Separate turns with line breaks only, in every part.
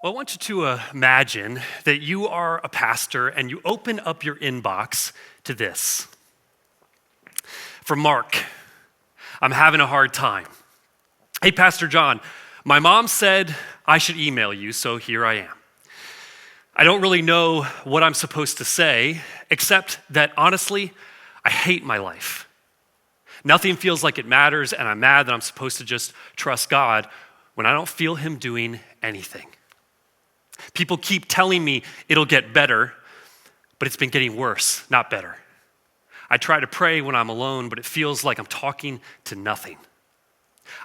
Well, I want you to imagine that you are a pastor and you open up your inbox to this. From Mark, I'm having a hard time. Hey, Pastor John, my mom said I should email you, so here I am. I don't really know what I'm supposed to say, except that honestly, I hate my life. Nothing feels like it matters, and I'm mad that I'm supposed to just trust God when I don't feel him doing anything. People keep telling me it'll get better, but it's been getting worse, not better. I try to pray when I'm alone, but it feels like I'm talking to nothing.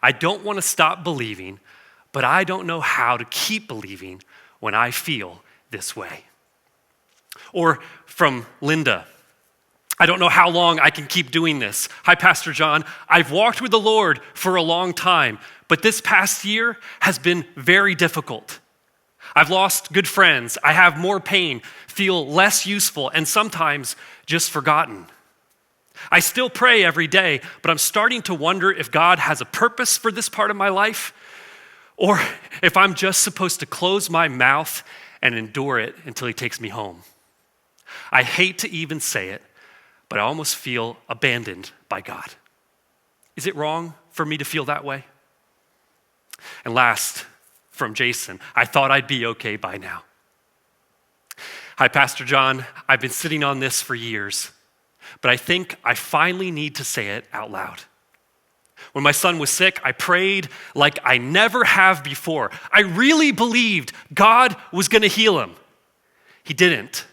I don't want to stop believing, but I don't know how to keep believing when I feel this way. Or from Linda, I don't know how long I can keep doing this. Hi, Pastor John. I've walked with the Lord for a long time, but this past year has been very difficult. I've lost good friends. I have more pain, feel less useful, and sometimes just forgotten. I still pray every day, but I'm starting to wonder if God has a purpose for this part of my life, or if I'm just supposed to close my mouth and endure it until he takes me home. I hate to even say it, but I almost feel abandoned by God. Is it wrong for me to feel that way? And last, from Jason, I thought I'd be okay by now. Hi, Pastor John. I've been sitting on this for years, but I think I finally need to say it out loud. When my son was sick, I prayed like I never have before. I really believed God was going to heal him. He didn't.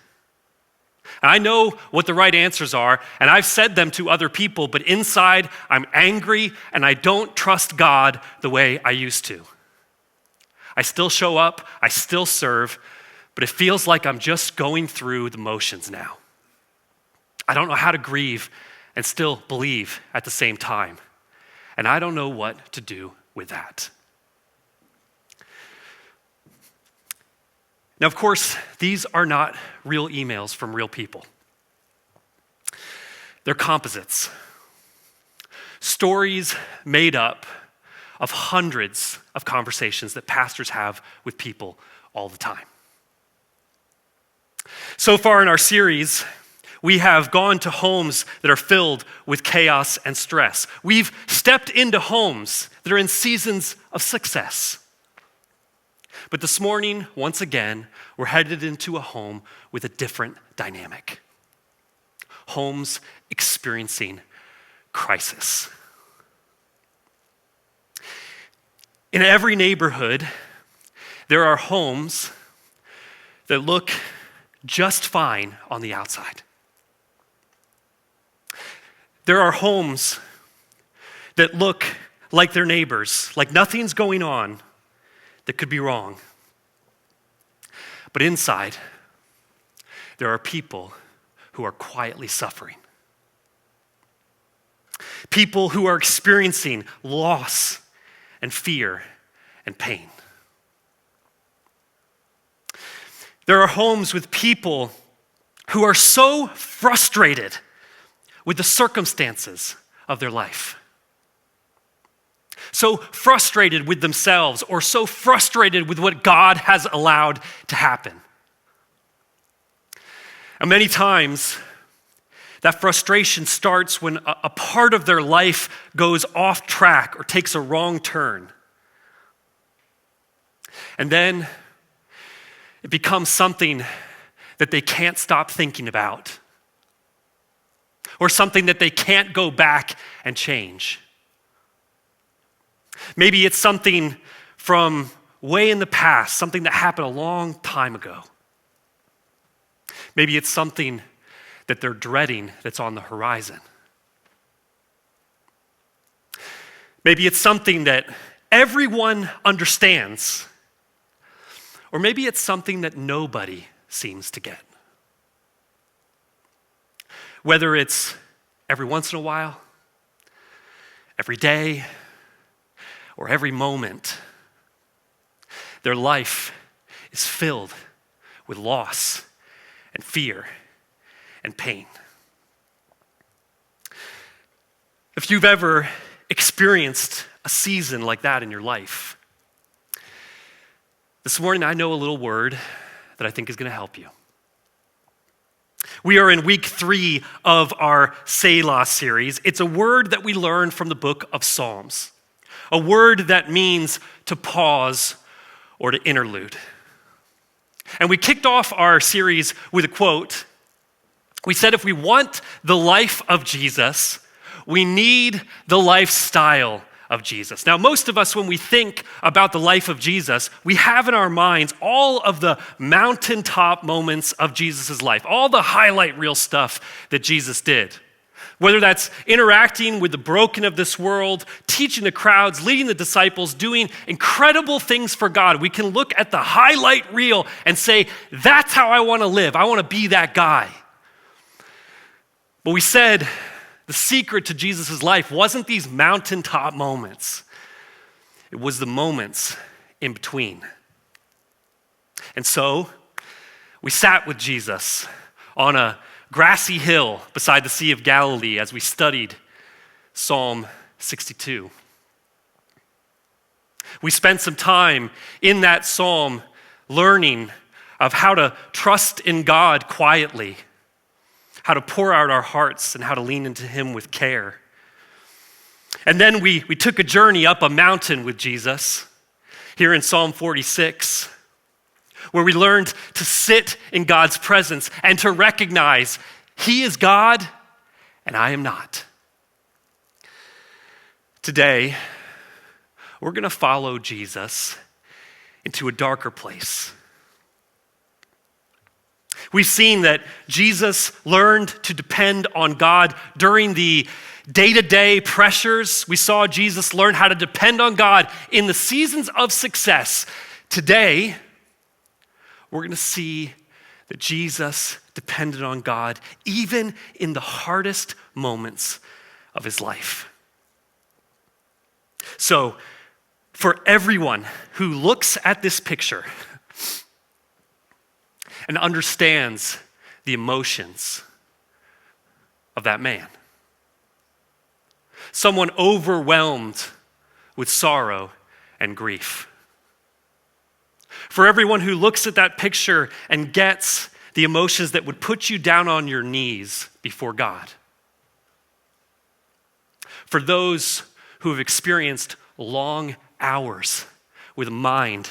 And I know what the right answers are, and I've said them to other people, but inside I'm angry and I don't trust God the way I used to. I still show up, I still serve, but it feels like I'm just going through the motions now. I don't know how to grieve and still believe at the same time. And I don't know what to do with that. Now, of course, these are not real emails from real people. They're composites. Stories made up of hundreds of conversations that pastors have with people all the time. So far in our series, we have gone to homes that are filled with chaos and stress. We've stepped into homes that are in seasons of success. But this morning, once again, we're headed into a home with a different dynamic. Homes experiencing crisis. In every neighborhood, there are homes that look just fine on the outside. There are homes that look like their neighbors, like nothing's going on that could be wrong. But inside, there are people who are quietly suffering. People who are experiencing loss and fear and pain. There are homes with people who are so frustrated with the circumstances of their life. So frustrated with themselves, or so frustrated with what God has allowed to happen. And many times, that frustration starts when a part of their life goes off track or takes a wrong turn. And then it becomes something that they can't stop thinking about, or something that they can't go back and change. Maybe it's something from way in the past, something that happened a long time ago. Maybe it's something that they're dreading that's on the horizon. Maybe it's something that everyone understands, or maybe it's something that nobody seems to get. Whether it's every once in a while, every day, or every moment, their life is filled with loss and fear and pain. If you've ever experienced a season like that in your life, This morning, I know a little word that I think is going to help you. We are in week 3 of our Selah series. It's a word that we learned from the book of Psalms, a word that means to pause or to interlude. And we kicked off our series with a quote. We said if we want the life of Jesus, we need the lifestyle of Jesus. Now, most of us, when we think about the life of Jesus, we have in our minds all of the mountaintop moments of Jesus' life, all the highlight reel stuff that Jesus did. Whether that's interacting with the broken of this world, teaching the crowds, leading the disciples, doing incredible things for God, we can look at the highlight reel and say, that's how I want to live. I want to be that guy. But we said the secret to Jesus' life wasn't these mountaintop moments. It was the moments in between. And so we sat with Jesus on a grassy hill beside the Sea of Galilee as we studied Psalm 62. We spent some time in that psalm learning of how to trust in God quietly, how to pour out our hearts, and how to lean into him with care. And then we took a journey up a mountain with Jesus here in Psalm 46, where we learned to sit in God's presence and to recognize he is God and I am not. Today, we're going to follow Jesus into a darker place. We've seen that Jesus learned to depend on God during the day-to-day pressures. We saw Jesus learn how to depend on God in the seasons of success. Today, we're going to see that Jesus depended on God even in the hardest moments of his life. So, for everyone who looks at this picture and understands the emotions of that man, someone overwhelmed with sorrow and grief. For everyone who looks at that picture and gets the emotions that would put you down on your knees before God. For those who have experienced long hours with a mind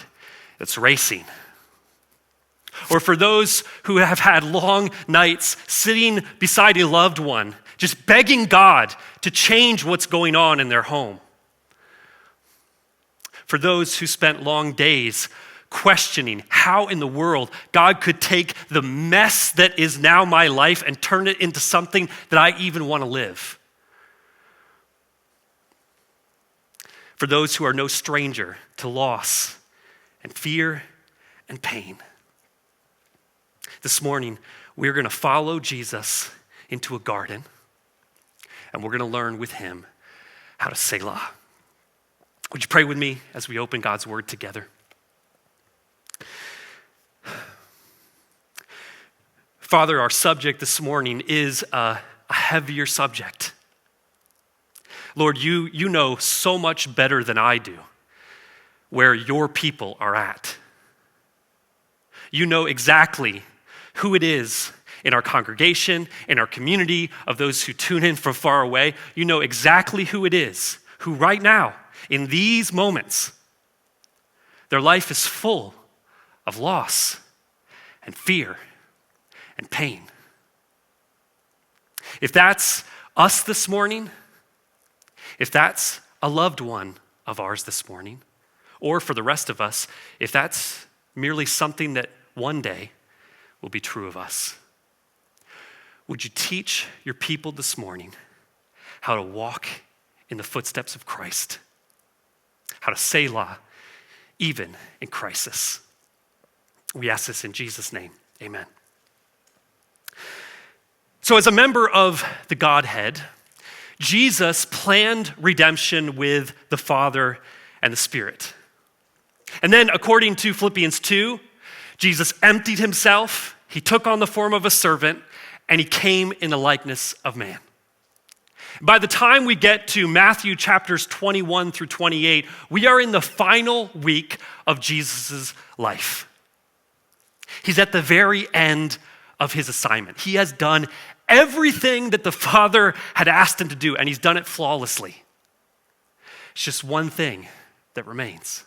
that's racing. Or for those who have had long nights sitting beside a loved one, just begging God to change what's going on in their home. For those who spent long days questioning how in the world God could take the mess that is now my life and turn it into something that I even want to live. For those who are no stranger to loss and fear and pain. This morning, we're going to follow Jesus into a garden, and we're going to learn with him how to Selah. Would you pray with me as we open God's word together? Father, our subject this morning is a heavier subject. Lord, you know so much better than I do where your people are at. You know exactly who it is in our congregation, in our community, of those who tune in from far away. You know exactly who it is, who right now, in these moments, their life is full of loss and fear and pain. If that's us this morning, if that's a loved one of ours this morning, or for the rest of us, if that's merely something that one day will be true of us, would you teach your people this morning how to walk in the footsteps of Christ, how to Selah even in crisis? We ask this in Jesus' name, amen. So as a member of the Godhead, Jesus planned redemption with the Father and the Spirit. And then according to Philippians 2, Jesus emptied himself, he took on the form of a servant, and he came in the likeness of man. By the time we get to Matthew chapters 21 through 28, we are in the final week of Jesus' life. He's at the very end of his assignment. He has done everything that the Father had asked him to do, and he's done it flawlessly. It's just one thing that remains.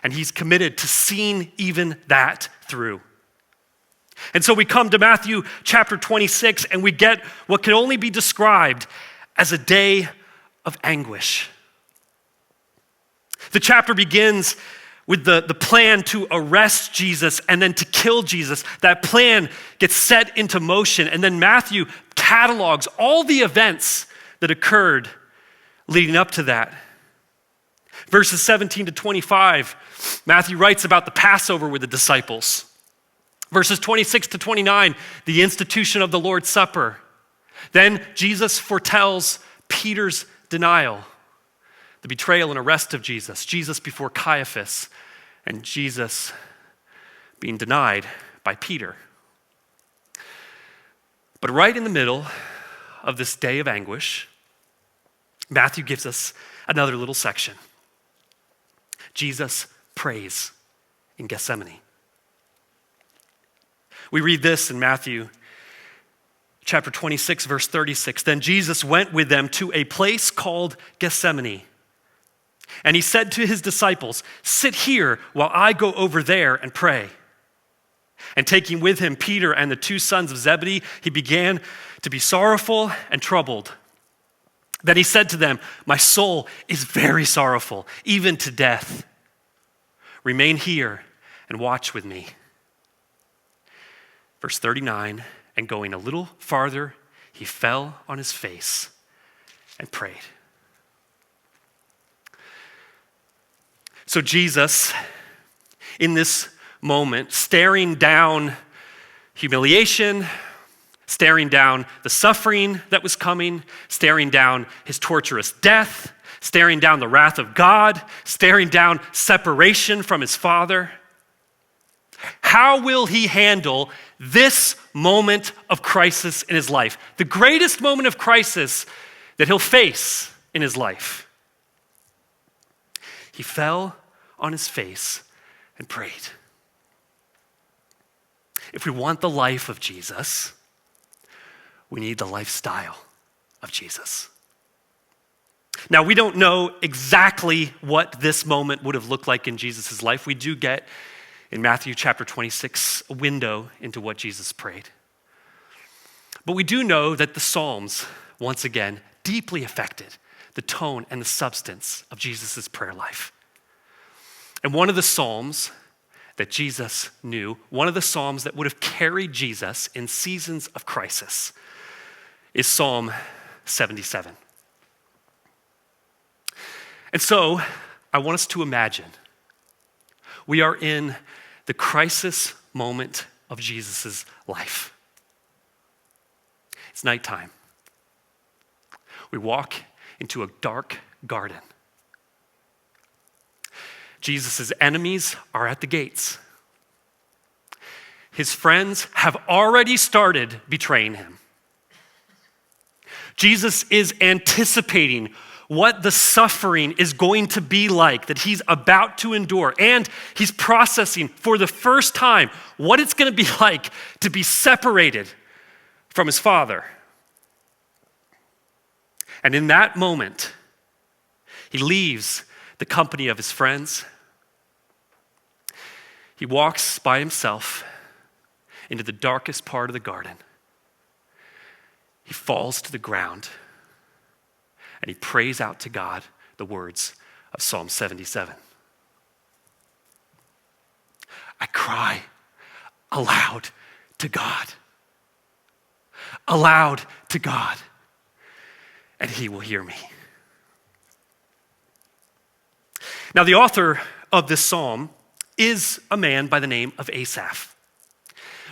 And he's committed to seeing even that through. And so we come to Matthew chapter 26, and we get what can only be described as a day of anguish. The chapter begins with the plan to arrest Jesus and then to kill Jesus. That plan gets set into motion, and then Matthew catalogs all the events that occurred leading up to that. Verses 17 to 25, Matthew writes about the Passover with the disciples. Verses 26 to 29, the institution of the Lord's Supper. Then Jesus foretells Peter's denial, the betrayal and arrest of Jesus, Jesus before Caiaphas, and Jesus being denied by Peter. But right in the middle of this day of anguish, Matthew gives us another little section. Jesus prays in Gethsemane. We read this in Matthew chapter 26, verse 36. Then Jesus went with them to a place called Gethsemane. And he said to his disciples, "Sit here while I go over there and pray." And taking with him Peter and the two sons of Zebedee, he began to be sorrowful and troubled. Then he said to them, "My soul is very sorrowful, even to death. Remain here and watch with me." Verse 39, and going a little farther, he fell on his face and prayed. So Jesus, in this moment, staring down humiliation, staring down the suffering that was coming, staring down his torturous death, staring down the wrath of God, staring down separation from his Father. How will he handle this moment of crisis in his life? The greatest moment of crisis that he'll face in his life. He fell on his face and prayed. If we want the life of Jesus, we need the lifestyle of Jesus. Now, we don't know exactly what this moment would have looked like in Jesus' life. We do get in Matthew chapter 26 a window into what Jesus prayed. But we do know that the Psalms, once again, deeply affected the tone and the substance of Jesus' prayer life. And one of the Psalms that Jesus knew, one of the Psalms that would have carried Jesus in seasons of crisis, is Psalm 77. And so, I want us to imagine we are in the crisis moment of Jesus' life. It's nighttime. We walk into a dark garden. Jesus' enemies are at the gates. His friends have already started betraying him. Jesus is anticipating what the suffering is going to be like that he's about to endure. And he's processing for the first time what it's going to be like to be separated from his Father. And in that moment, he leaves the company of his friends. He walks by himself into the darkest part of the garden. He falls to the ground and he prays out to God the words of Psalm 77. I cry aloud to God. Aloud to God. And he will hear me. Now, the author of this psalm is a man by the name of Asaph.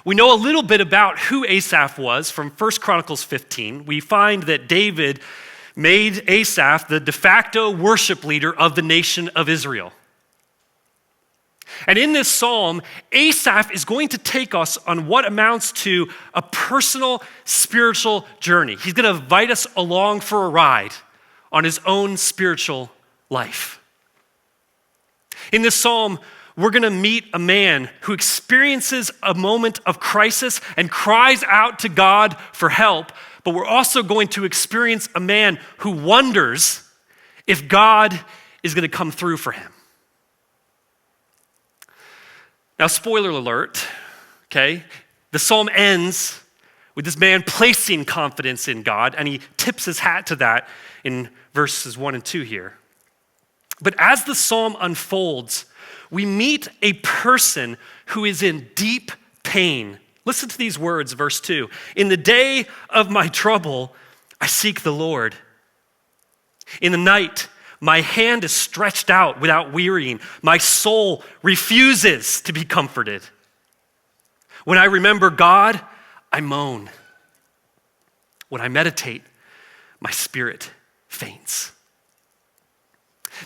We know a little bit about who Asaph was from 1 Chronicles 15. We find that David made Asaph the de facto worship leader of the nation of Israel. And in this psalm, Asaph is going to take us on what amounts to a personal spiritual journey. He's going to invite us along for a ride on his own spiritual life. In this psalm, we're going to meet a man who experiences a moment of crisis and cries out to God for help, but we're also going to experience a man who wonders if God is going to come through for him. Now, spoiler alert, okay? The psalm ends with this man placing confidence in God, and he tips his hat to that in verses 1 and 2 here. But as the psalm unfolds, we meet a person who is in deep pain. Listen to these words, verse 2. In the day of my trouble, I seek the Lord. In the night, my hand is stretched out without wearying. My soul refuses to be comforted. When I remember God, I moan. When I meditate, my spirit faints.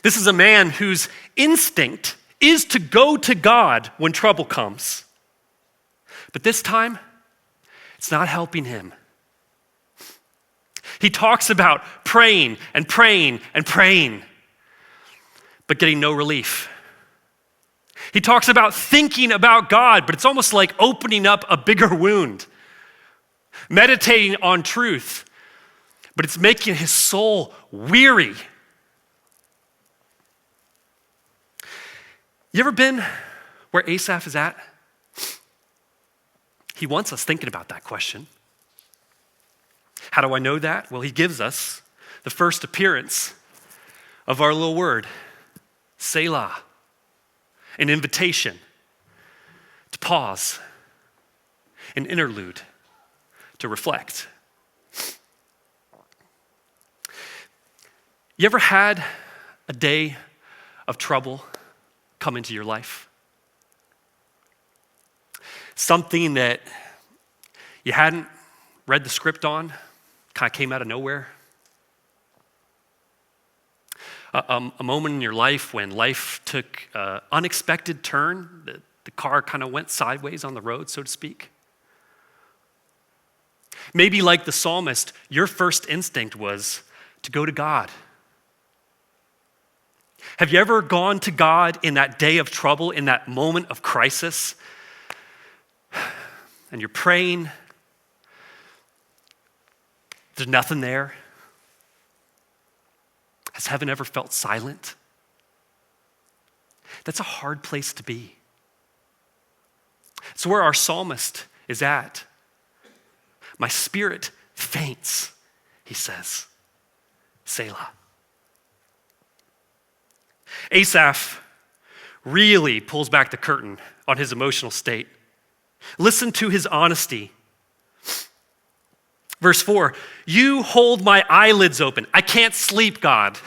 This is a man whose instinct is to go to God when trouble comes. But this time, it's not helping him. He talks about praying and praying and praying, but getting no relief. He talks about thinking about God, but it's almost like opening up a bigger wound. Meditating on truth, but it's making his soul weary. You ever been where Asaph is at? He wants us thinking about that question. How do I know that? Well, he gives us the first appearance of our little word, Selah, an invitation to pause, an interlude to reflect. You ever had a day of trouble come into your life? Something that you hadn't read the script on, kind of came out of nowhere. A moment in your life when life took an unexpected turn, the car kind of went sideways on the road, so to speak. Maybe like the psalmist, your first instinct was to go to God. Have you ever gone to God in that day of trouble, in that moment of crisis? And you're praying, there's nothing there. Has heaven ever felt silent? That's a hard place to be. It's where our psalmist is at. My spirit faints, he says. Selah. Asaph really pulls back the curtain on his emotional state. Listen to his honesty. Verse 4, you hold my eyelids open. I can't sleep, God.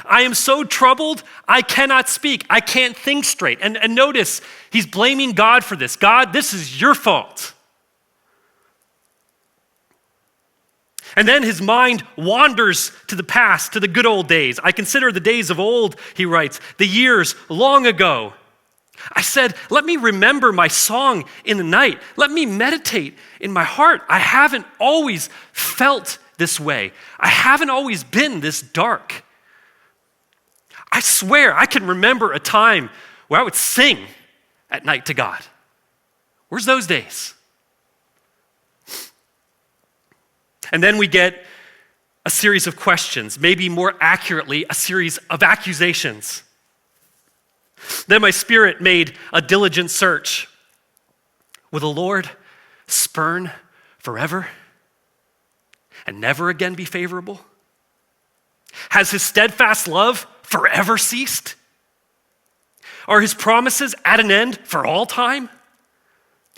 I am so troubled, I cannot speak. I can't think straight. And notice, he's blaming God for this. God, this is your fault. And then his mind wanders to the past, to the good old days. I consider the days of old, he writes, the years long ago. I said, let me remember my song in the night. Let me meditate in my heart. I haven't always felt this way. I haven't always been this dark. I swear I can remember a time where I would sing at night to God. Where's those days? And then we get a series of questions, maybe more accurately, a series of accusations. Then my spirit made a diligent search. Will the Lord spurn forever and never again be favorable? Has his steadfast love forever ceased? Are his promises at an end for all time?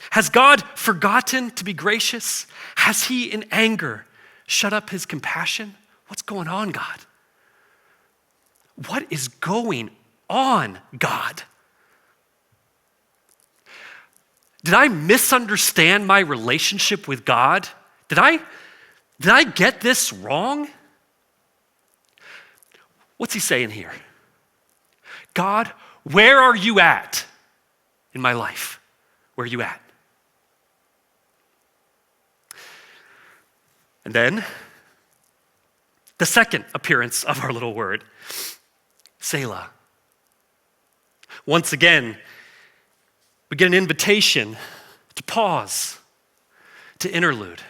Has God forgotten to be gracious? Has he in anger shut up his compassion? What's going on, God? What is going on, God? Did I misunderstand my relationship with God? Did I get this wrong? What's he saying here? God, where are you at in my life? Where are you at? And then, the second appearance of our little word, Selah. Once again, we get an invitation to pause, to interlude.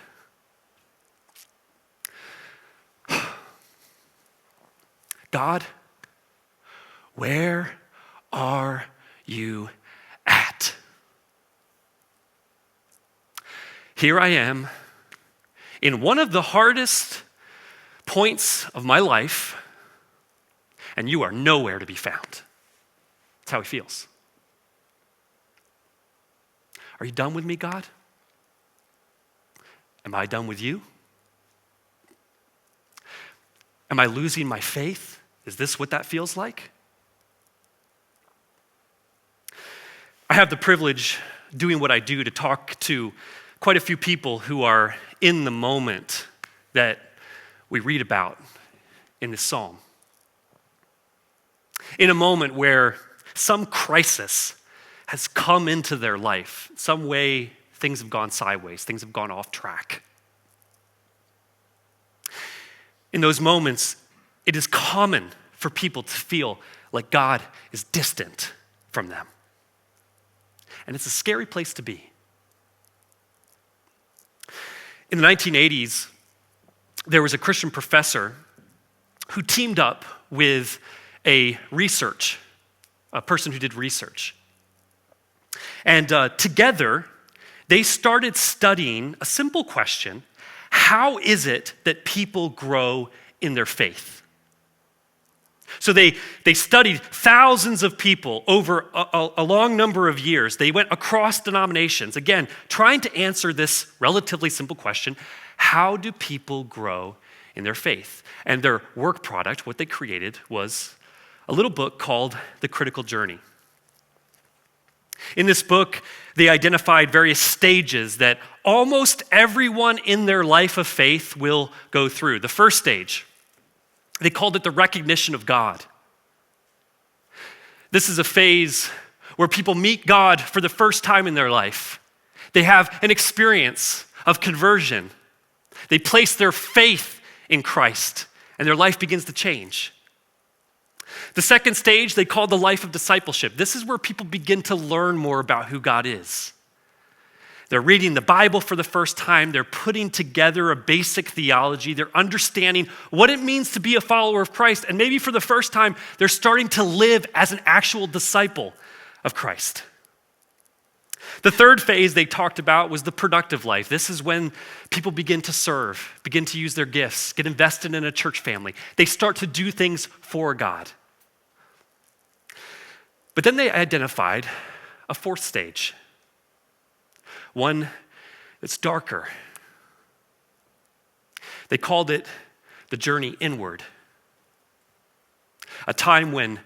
God, where are you at? Here I am in one of the hardest points of my life, and you are nowhere to be found. That's how he feels. Are you done with me, God? Am I done with you? Am I losing my faith? Is this what that feels like? I have the privilege, doing what I do, to talk to quite a few people who are in the moment that we read about in this psalm. In a moment where some crisis has come into their life, some way things have gone sideways, things have gone off track. In those moments, it is common for people to feel like God is distant from them. And it's a scary place to be. In the 1980s, there was a Christian professor who teamed up with a person who did research. And together, they started studying a simple question: how is it that people grow in their faith? So they studied thousands of people over a long number of years. They went across denominations, again, trying to answer this relatively simple question: how do people grow in their faith? And their work product, what they created, was a little book called The Critical Journey. In this book, they identified various stages that almost everyone in their life of faith will go through. The first stage, they called it the recognition of God. This is a phase where people meet God for the first time in their life. They have an experience of conversion. They place their faith in Christ, and their life begins to change. The second stage, they call the life of discipleship. This is where people begin to learn more about who God is. They're reading the Bible for the first time. They're putting together a basic theology. They're understanding what it means to be a follower of Christ. And maybe for the first time, they're starting to live as an actual disciple of Christ. The third phase they talked about was the productive life. This is when people begin to serve, begin to use their gifts, get invested in a church family. They start to do things for God. But then they identified a fourth stage, one that's darker. They called it the journey inward, a time when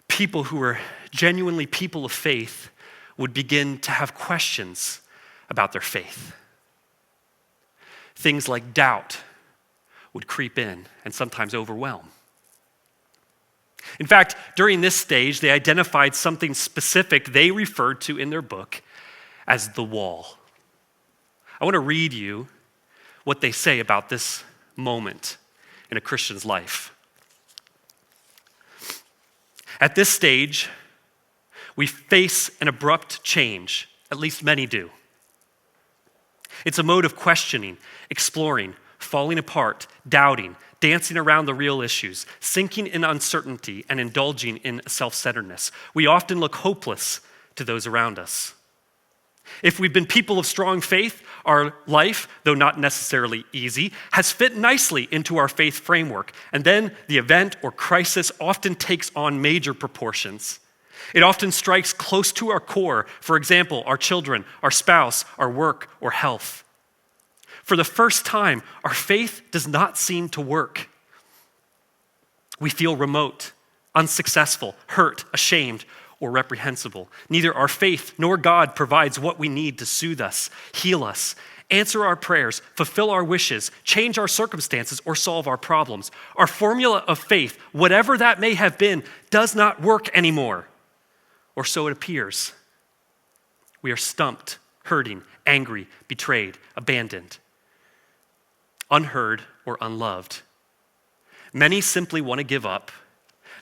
people who were genuinely people of faith would begin to have questions about their faith. Things like doubt would creep in and sometimes overwhelm. In fact, during this stage, they identified something specific they referred to in their book as the wall. I want to read you what they say about this moment in a Christian's life. At this stage, we face an abrupt change, at least many do. It's a mode of questioning, exploring, falling apart, doubting, dancing around the real issues, sinking in uncertainty, and indulging in self-centeredness. We often look hopeless to those around us. If we've been people of strong faith, our life, though not necessarily easy, has fit nicely into our faith framework. And then the event or crisis often takes on major proportions. It often strikes close to our core, for example, our children, our spouse, our work, or health. For the first time, our faith does not seem to work. We feel remote, unsuccessful, hurt, ashamed, or reprehensible. Neither our faith nor God provides what we need to soothe us, heal us, answer our prayers, fulfill our wishes, change our circumstances, or solve our problems. Our formula of faith, whatever that may have been, does not work anymore. or so it appears. We are stumped, hurting, angry, betrayed, abandoned, unheard, or unloved. Many simply want to give up.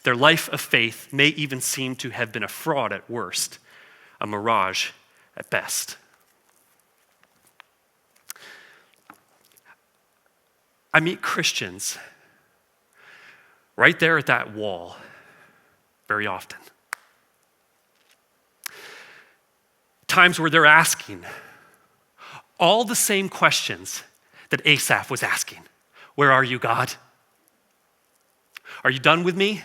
Their life of faith may even seem to have been a fraud at worst, a mirage at best. I meet Christians right there at that wall very often. Times where they're asking all the same questions that Asaph was asking. Where are you, God? Are you done with me?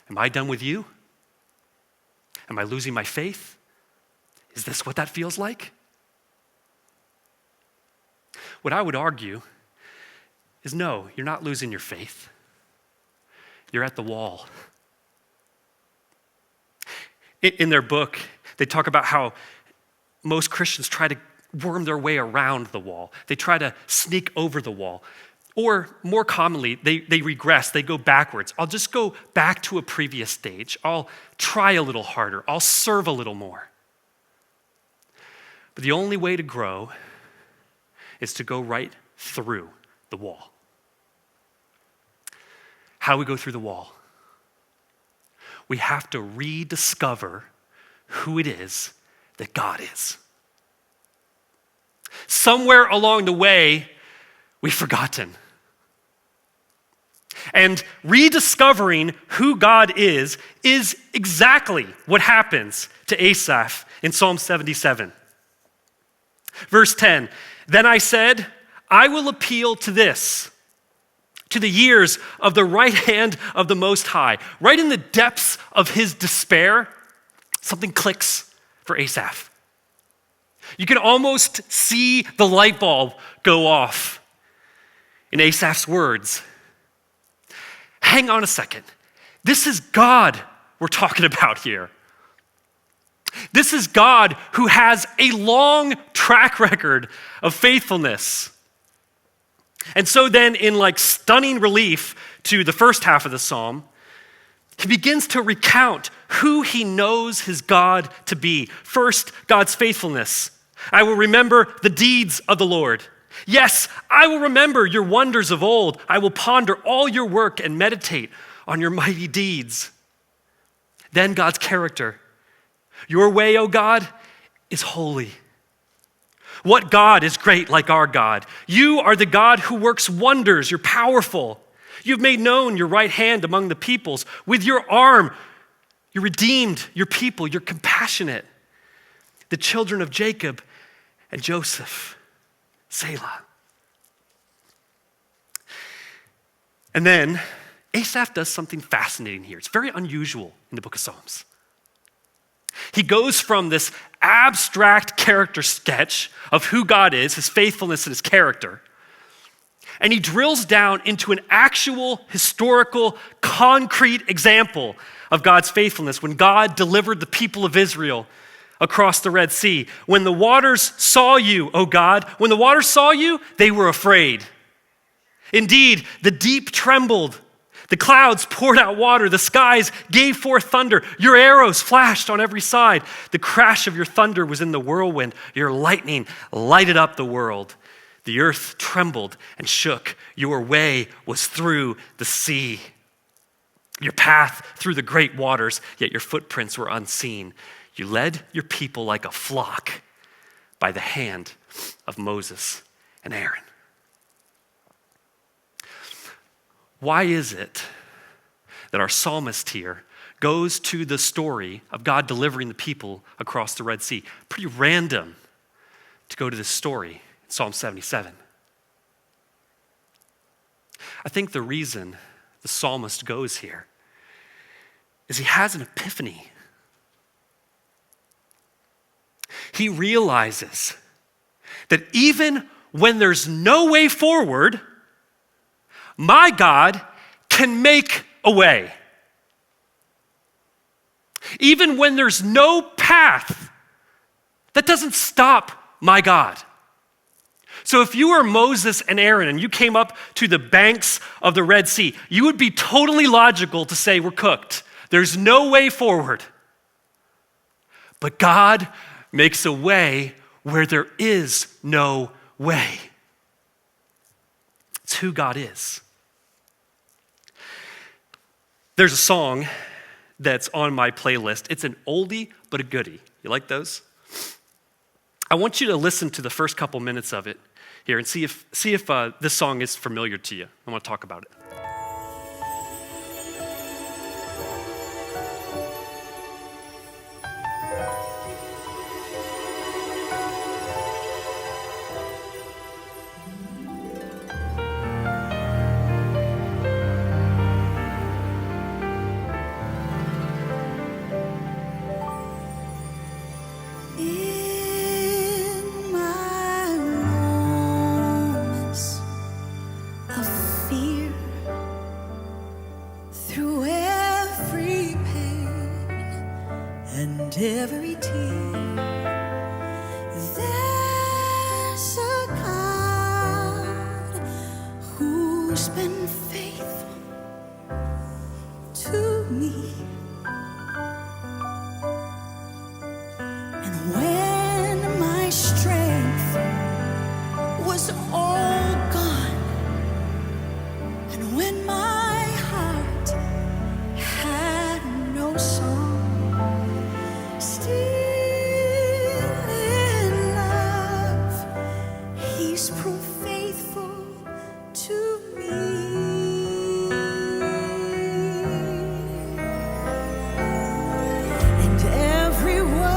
Am I done with you? Am I losing my faith? Is this what that feels like? What I would argue is no, you're not losing your faith. You're at the wall. In their book, they talk about how most Christians try to worm their way around the wall. They try to sneak over the wall. Or more commonly, they regress, they go backwards. I'll just go back to a previous stage. I'll try a little harder. I'll serve a little more. But the only way to grow is to go right through the wall. How do we go through the wall? We have to rediscover who it is that God is. Somewhere along the way, we've forgotten. And rediscovering who God is exactly what happens to Asaph in Psalm 77. Verse 10, then I said, I will appeal to this, to the years of the right hand of the Most High. Right in the depths of his despair, something clicks for Asaph. You can almost see the light bulb go off in Asaph's words. Hang on a second. This is God we're talking about here. This is God who has a long track record of faithfulness. And so then, in stunning relief to the first half of the psalm, he begins to recount who he knows his God to be. First, God's faithfulness. I will remember the deeds of the Lord. Yes, I will remember your wonders of old. I will ponder all your work and meditate on your mighty deeds. Then God's character. Your way, O God, is holy. What God is great like our God? You are the God who works wonders. You're powerful. You've made known your right hand among the peoples. With your arm, you redeemed your people. You're compassionate. The children of Jacob and Joseph. Selah. And then Asaph does something fascinating here. It's very unusual in the book of Psalms. He goes from this abstract character sketch of who God is, his faithfulness and his character, and he drills down into an actual, historical, concrete example of God's faithfulness when God delivered the people of Israel across the Red Sea. When the waters saw you, O God, when the waters saw you, they were afraid. Indeed, the deep trembled. The clouds poured out water. The skies gave forth thunder. Your arrows flashed on every side. The crash of your thunder was in the whirlwind. Your lightning lighted up the world. The earth trembled and shook. Your way was through the sea. Your path through the great waters, yet your footprints were unseen. You led your people like a flock by the hand of Moses and Aaron. Why is it that our psalmist here goes to the story of God delivering the people across the Red Sea? Pretty random to go to this story in Psalm 77. I think the reason the psalmist goes here is he has an epiphany. He realizes that even when there's no way forward, my God can make a way. Even when there's no path, that doesn't stop my God. So if you were Moses and Aaron and you came up to the banks of the Red Sea, you would be totally logical to say, we're cooked. There's no way forward. But God makes a way where there is no way. It's who God is. There's a song that's on my playlist. It's an oldie, but a goodie. You like those? I want you to listen to the first couple minutes of it here and see if this song is familiar to you. I want to talk about it.
Every tear, there's a God who's been faithful to me. And when my strength was all gone, and when my heart had no song, still in love, He's proved faithful to me. And every word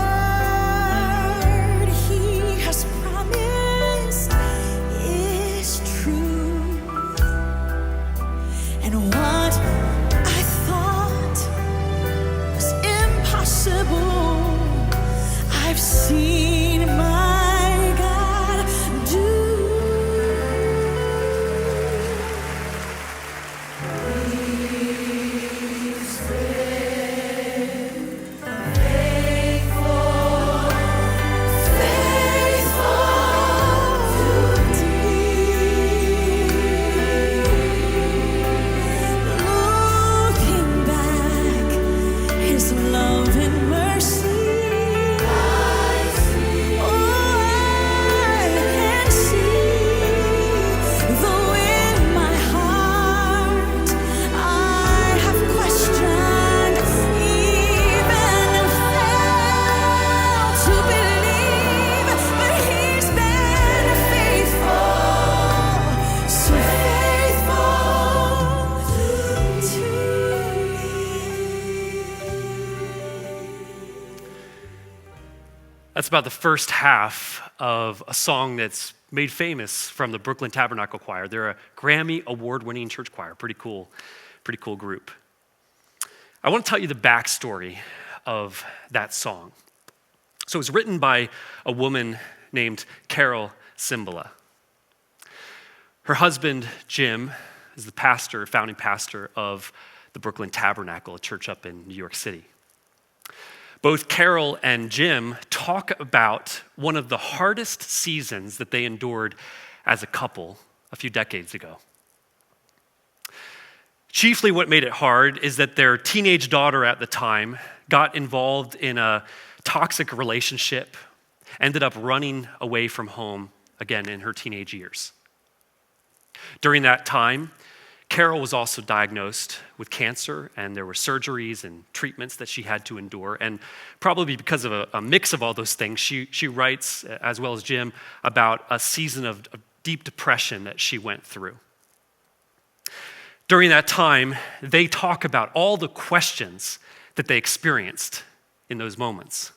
He has promised is true. And what I thought was impossible, I've seen my God do. He's faithful to me. Looking back, His love and mercy,
That's about the first half of a song that's made famous from the Brooklyn Tabernacle Choir. They're a Grammy award-winning church choir. Pretty cool group. I want to tell you the backstory of that song. So it was written by a woman named Carol Cimbala. Her husband, Jim, is the founding pastor of the Brooklyn Tabernacle, a church up in New York City. Both Carol and Jim talk about one of the hardest seasons that they endured as a couple a few decades ago. Chiefly what made it hard is that their teenage daughter at the time got involved in a toxic relationship, ended up running away from home again in her teenage years. During that time, Carol was also diagnosed with cancer, and there were surgeries and treatments that she had to endure. And probably because of a mix of all those things, she writes, as well as Jim, about a season of deep depression that she went through. During that time, they talk about all the questions that they experienced in those moments.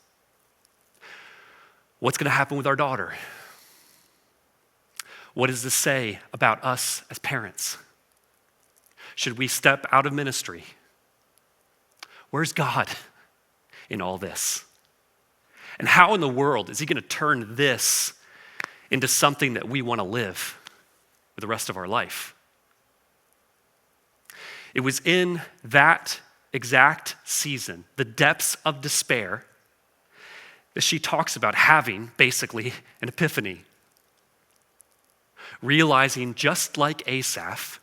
What's going to happen with our daughter? What does this say about us as parents? Should we step out of ministry? Where's God in all this? And how in the world is He going to turn this into something that we want to live for the rest of our life? It was in that exact season, the depths of despair, that she talks about having basically an epiphany. Realizing, just like Asaph,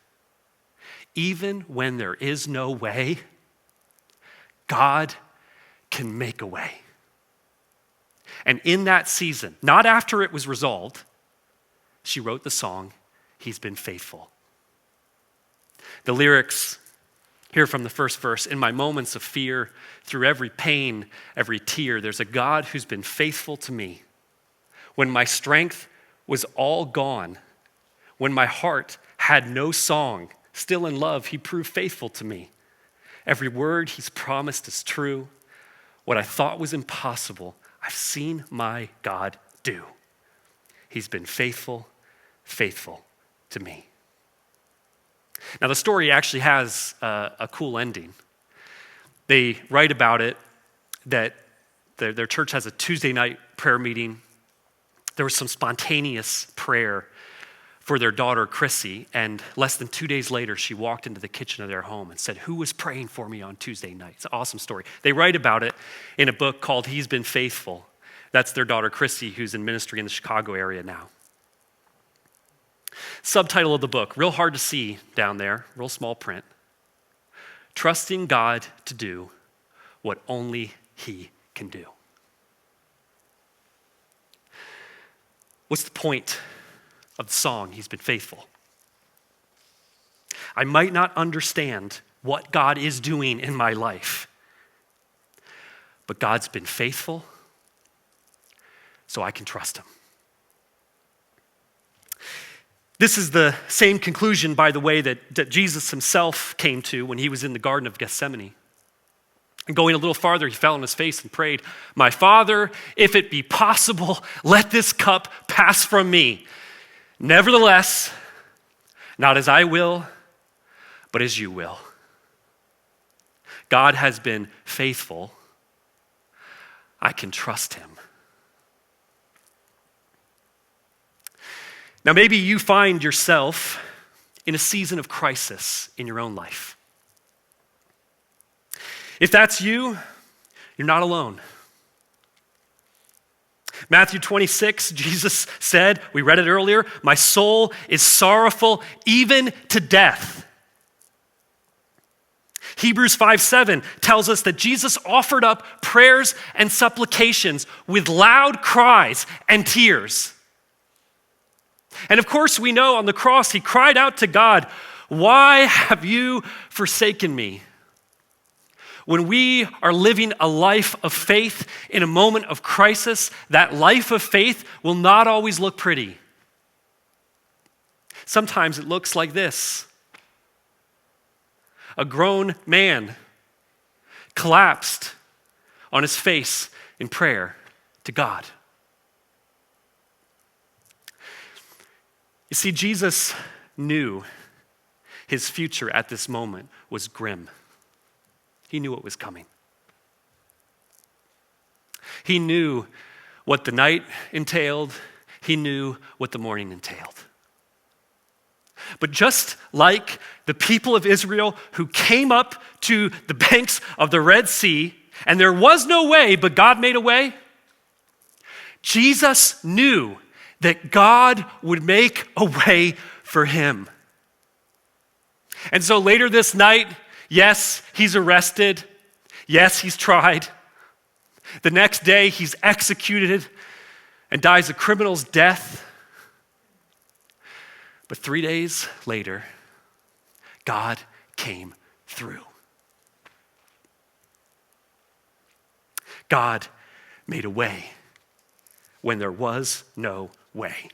even when there is no way, God can make a way. And in that season, not after it was resolved, she wrote the song, He's Been Faithful. The lyrics here from the first verse, in my moments of fear, through every pain, every tear, there's a God who's been faithful to me. When my strength was all gone, when my heart had no song, still in love, he proved faithful to me. Every word he's promised is true. What I thought was impossible, I've seen my God do. He's been faithful, faithful to me. Now, the story actually has a cool ending. They write about it that their church has a Tuesday night prayer meeting. There was some spontaneous prayer for their daughter, Chrissy, and less than 2 days later, she walked into the kitchen of their home and said, "Who was praying for me on Tuesday night?" It's an awesome story. They write about it in a book called He's Been Faithful. That's their daughter, Chrissy, who's in ministry in the Chicago area now. Subtitle of the book, real hard to see down there, real small print. Trusting God to do what only He can do. What's the point of the song, He's Been Faithful? I might not understand what God is doing in my life, but God's been faithful, so I can trust Him. This is the same conclusion, by the way, that Jesus himself came to when he was in the Garden of Gethsemane. And going a little farther, he fell on his face and prayed, "My Father, if it be possible, let this cup pass from me. Nevertheless, not as I will, but as you will." God has been faithful. I can trust him. Now, maybe you find yourself in a season of crisis in your own life. If that's you, you're not alone. Matthew 26, Jesus said, we read it earlier, "My soul is sorrowful even to death." Hebrews 5:7 tells us that Jesus offered up prayers and supplications with loud cries and tears. And of course, we know on the cross, he cried out to God, "Why have you forsaken me?" When we are living a life of faith in a moment of crisis, that life of faith will not always look pretty. Sometimes it looks like this. A grown man collapsed on his face in prayer to God. You see, Jesus knew his future at this moment was grim. He knew it was coming. He knew what the night entailed. He knew what the morning entailed. But just like the people of Israel who came up to the banks of the Red Sea, and there was no way, but God made a way, Jesus knew that God would make a way for him. And so later this night, yes, he's arrested. Yes, he's tried. The next day, he's executed and dies a criminal's death. But 3 days later, God came through. God made a way when there was no way.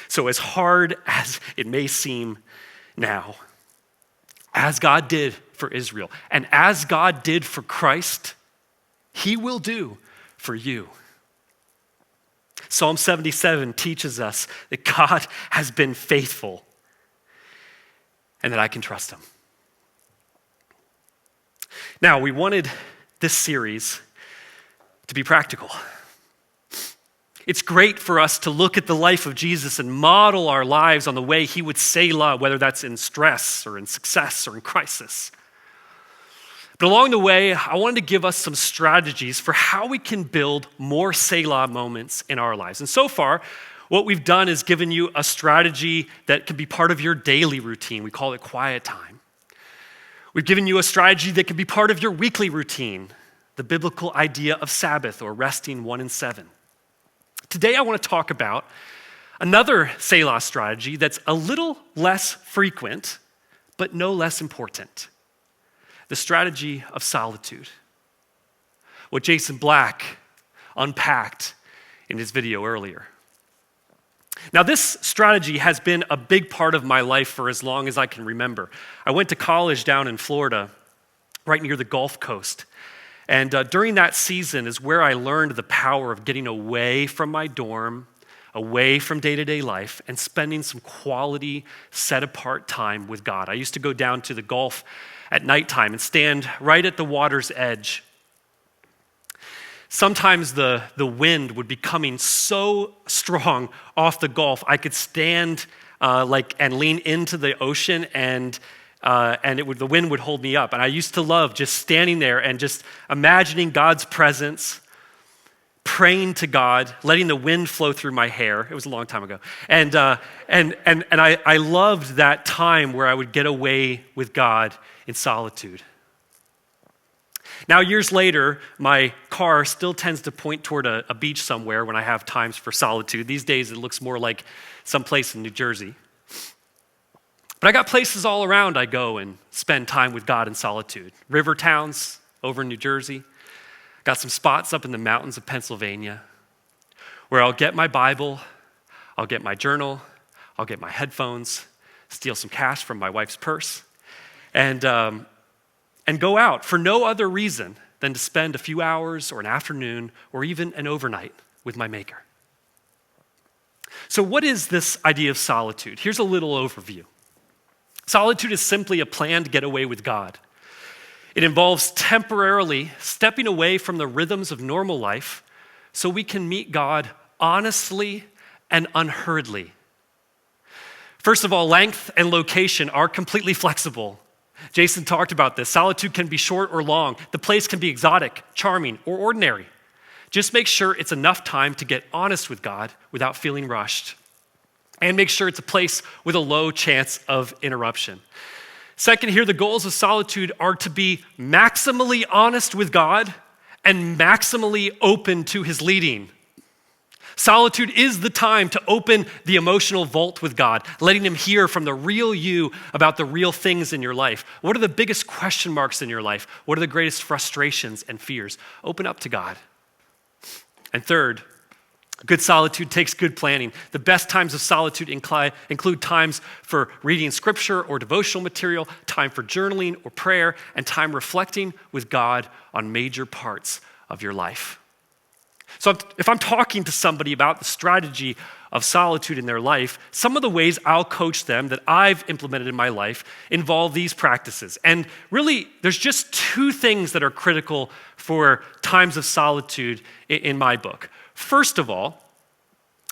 So as hard as it may seem now, as God did for Israel, and as God did for Christ, he will do for you. Psalm 77 teaches us that God has been faithful and that I can trust him. Now, we wanted this series to be practical. It's great for us to look at the life of Jesus and model our lives on the way he would Selah, whether that's in stress or in success or in crisis. But along the way, I wanted to give us some strategies for how we can build more Selah moments in our lives. And so far, what we've done is given you a strategy that can be part of your daily routine. We call it quiet time. We've given you a strategy that can be part of your weekly routine. the biblical idea of Sabbath or resting 1 and 7. Today I want to talk about another Selah strategy that's a little less frequent, but no less important. The strategy of solitude. What Jason Black unpacked in his video earlier. Now, this strategy has been a big part of my life for as long as I can remember. I went to college down in Florida, right near the Gulf Coast. And during that season is where I learned the power of getting away from my dorm, away from day-to-day life, and spending some quality, set-apart time with God. I used to go down to the Gulf at nighttime and stand right at the water's edge. Sometimes the wind would be coming so strong off the Gulf, I could stand and lean into the ocean, and the wind would hold me up. And I used to love just standing there and just imagining God's presence, praying to God, letting the wind flow through my hair. It was a long time ago. And I loved that time where I would get away with God in solitude. Now, years later, my car still tends to point toward a beach somewhere when I have times for solitude. These days, it looks more like someplace in New Jersey. But I got places all around I go and spend time with God in solitude. River towns over in New Jersey. Got some spots up in the mountains of Pennsylvania where I'll get my Bible, I'll get my journal, I'll get my headphones, steal some cash from my wife's purse, and go out for no other reason than to spend a few hours or an afternoon or even an overnight with my Maker. So what is this idea of solitude? Here's a little overview. Solitude is simply a plan to get away with God. It involves temporarily stepping away from the rhythms of normal life so we can meet God honestly and unhurriedly. First of all, length and location are completely flexible. Jason talked about this. Solitude can be short or long. The place can be exotic, charming, or ordinary. Just make sure it's enough time to get honest with God without feeling rushed. And make sure it's a place with a low chance of interruption. Second, here the goals of solitude are to be maximally honest with God and maximally open to his leading. Solitude is the time to open the emotional vault with God, letting him hear from the real you about the real things in your life. What are the biggest question marks in your life? What are the greatest frustrations and fears? Open up to God. And third, good solitude takes good planning. The best times of solitude include times for reading scripture or devotional material, time for journaling or prayer, and time reflecting with God on major parts of your life. So if I'm talking to somebody about the strategy of solitude in their life, some of the ways I'll coach them that I've implemented in my life involve these practices. And really, there's just two things that are critical for times of solitude in my book. First of all,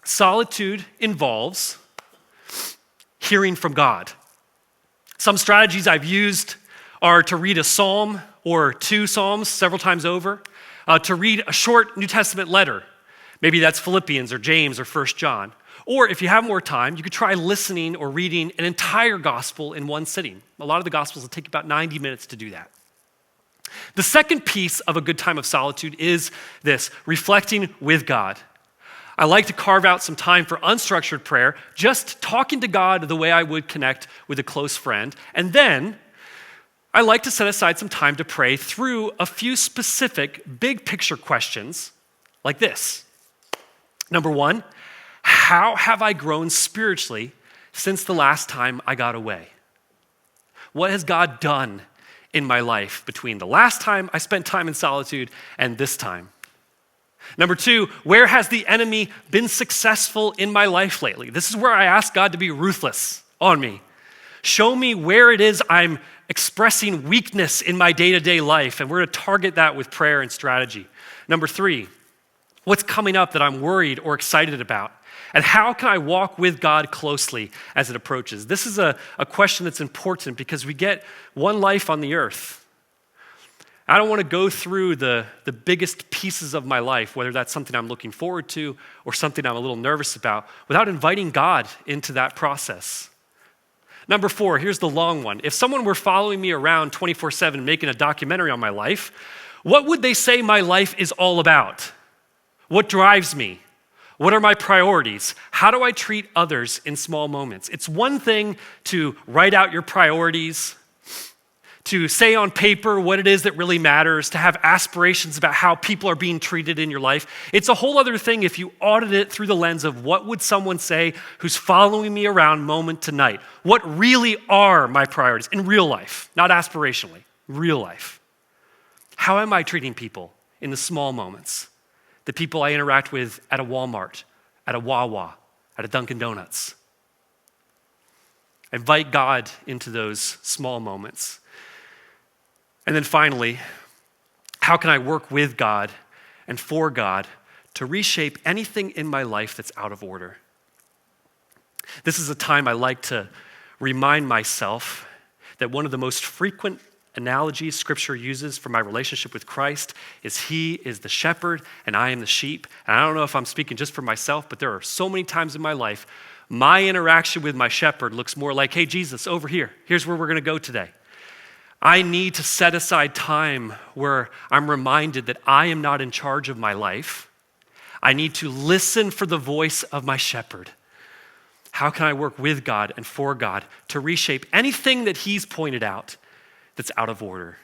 solitude involves hearing from God. Some strategies I've used are to read a psalm or two psalms several times over, to read a short New Testament letter. Maybe that's Philippians or James or 1 John. Or if you have more time, you could try listening or reading an entire gospel in one sitting. A lot of the gospels will take about 90 minutes to do that. The second piece of a good time of solitude is this, reflecting with God. I like to carve out some time for unstructured prayer, just talking to God the way I would connect with a close friend. And then I like to set aside some time to pray through a few specific big picture questions like this. Number one, how have I grown spiritually since the last time I got away? What has God done in my life between the last time I spent time in solitude and this time? Number two, where has the enemy been successful in my life lately? This is where I ask God to be ruthless on me. Show me where it is I'm expressing weakness in my day-to-day life, and we're going to target that with prayer and strategy. Number three, what's coming up that I'm worried or excited about? And how can I walk with God closely as it approaches? This is a question that's important because we get one life on the earth. I don't want to go through the biggest pieces of my life, whether that's something I'm looking forward to or something I'm a little nervous about, without inviting God into that process. Number four, here's the long one. If someone were following me around 24/7 making a documentary on my life, What would they say my life is all about? What drives me? What are my priorities? How do I treat others in small moments? It's one thing to write out your priorities, to say on paper what it is that really matters, to have aspirations about how people are being treated in your life. It's a whole other thing if you audit it through the lens of what would someone say who's following me around moment to night? What really are my priorities in real life, not aspirationally, real life? How am I treating people in the small moments? The people I interact with at a Walmart, at a Wawa, at a Dunkin' Donuts. Invite God into those small moments. And then finally, how can I work with God and for God to reshape anything in my life that's out of order? This is a time I like to remind myself that one of the most frequent analogies Scripture uses for my relationship with Christ is He is the shepherd and I am the sheep. And I don't know if I'm speaking just for myself, but there are so many times in my life, my interaction with my shepherd looks more like, hey, Jesus, over here. Here's where we're going to go today. I need to set aside time where I'm reminded that I am not in charge of my life. I need to listen for the voice of my shepherd. How can I work with God and for God to reshape anything that He's pointed out that's out of order?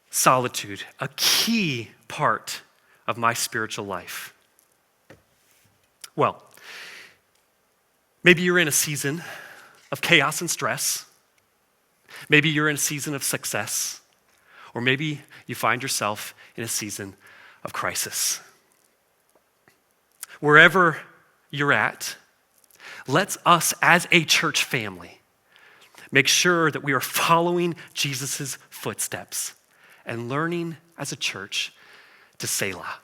Solitude, a key part of my spiritual life. Well, maybe you're in a season of chaos and stress. Maybe you're in a season of success. Or maybe you find yourself in a season of crisis. Wherever you're at, let's us as a church family make sure that we are following Jesus' footsteps and learning as a church to Selah.